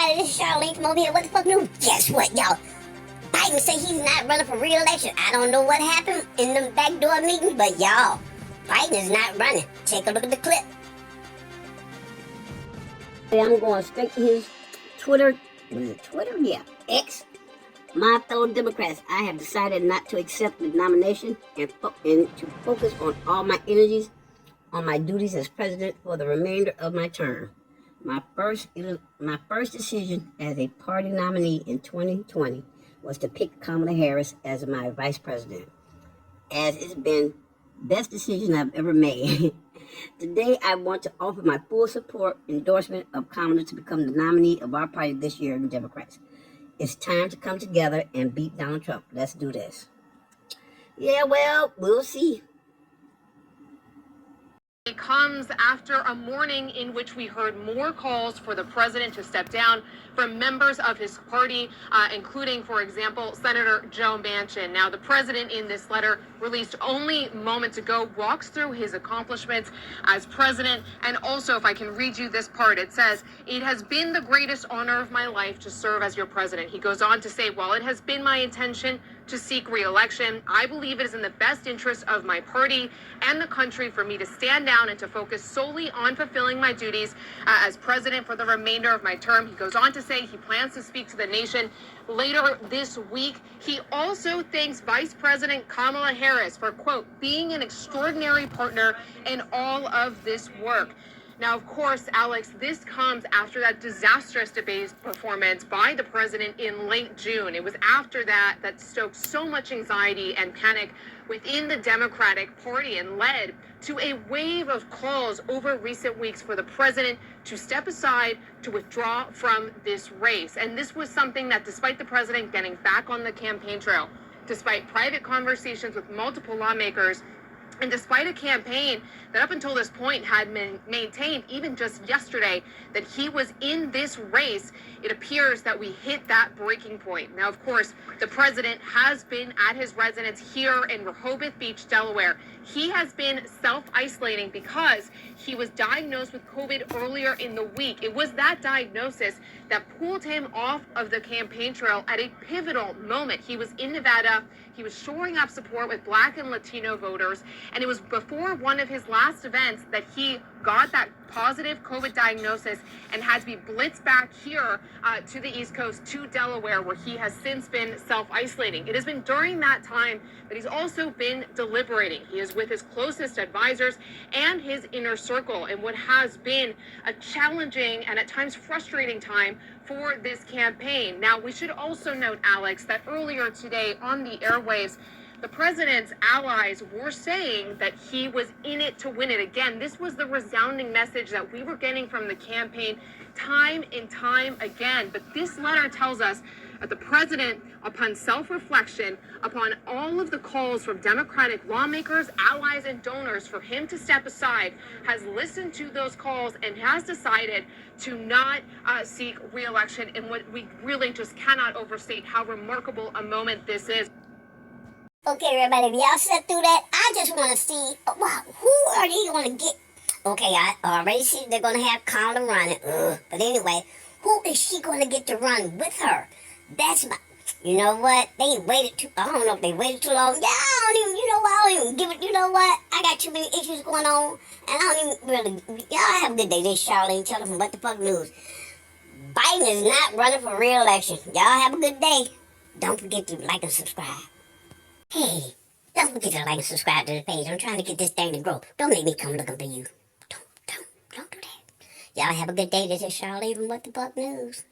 everybody, this is Charlene from over here. What the fuck news? Guess what, y'all? Biden say he's not running for re-election. I don't know what happened in the backdoor meeting, but y'all, Biden is not running. Take a look at the clip. I'm going straight to his Twitter. Was it Twitter? Yeah, X. My fellow Democrats, I have decided not to accept the nomination and to focus on all my energies on my duties as president for the remainder of my term. My first decision as a party nominee in 2020 was to pick Kamala Harris as my vice president, as it's been the best decision I've ever made. Today, I want to offer my full endorsement of Kamala to become the nominee of our party this year, the Democrats. It's time to come together and beat Donald Trump. Let's do this. Yeah, well, we'll see. It comes after a morning in which we heard more calls for the president to step down from members of his party, including, for example, Senator Joe Manchin. Now, the president in this letter released only moments ago walks through his accomplishments as president. And also, if I can read you this part, it says, "It has been the greatest honor of my life to serve as your president." He goes on to say, "While it has been my intention to seek re-election, I believe it is in the best interest of my party and the country for me to stand down and to focus solely on fulfilling my duties as president for the remainder of my term." He goes on to say he plans to speak to the nation later this week. He also thanks Vice President Kamala Harris for, quote, "being an extraordinary partner in all of this work." Now, of course, Alex, this comes after that disastrous debate performance by the president in late June. It was after that stoked so much anxiety and panic within the Democratic Party and led to a wave of calls over recent weeks for the president to step aside, to withdraw from this race. And this was something that, despite the president getting back on the campaign trail, despite private conversations with multiple lawmakers, and despite a campaign that up until this point had been maintained, even just yesterday, that he was in this race, it appears that we hit that breaking point. Now, of course, the president has been at his residence here in Rehoboth Beach, Delaware. He has been self-isolating because he was diagnosed with COVID earlier in the week. It was that diagnosis that pulled him off of the campaign trail at a pivotal moment. He was in Nevada. He was shoring up support with Black and Latino voters. And it was before one of his last events that he got that positive COVID diagnosis and had to be blitzed back here to the East Coast, to Delaware, where he has since been self-isolating. It has been during that time that he's also been deliberating. He is with his closest advisors and his inner circle in what has been a challenging and at times frustrating time for this campaign. Now, we should also note, Alex, that earlier today on the airwaves, the president's allies were saying that he was in it to win it. Again, this was the resounding message that we were getting from the campaign time and time again. But this letter tells us that the president, upon self-reflection, upon all of the calls from Democratic lawmakers, allies, and donors for him to step aside, has listened to those calls and has decided to not seek re-election in what we really just cannot overstate how remarkable a moment this is. Okay, everybody, if y'all sat through that, I just want to see, wow, who are they going to get? Okay, I already see they're going to have Kamala running. But anyway, who is she going to get to run with her? That's my, you know what? They waited too, I don't know if they waited too long. Yeah, I don't even, I don't even give it, you know what? I got too many issues going on, and I don't even really, y'all have a good day. This is Charlene telling from What the Fuck News. Biden is not running for re-election. Y'all have a good day. Don't forget to like and subscribe. Hey, don't forget to like and subscribe to the page. I'm trying to get this thing to grow. Don't make me come looking for you. Don't do that. Y'all have a good day. This is Charlene from What the Fuck News.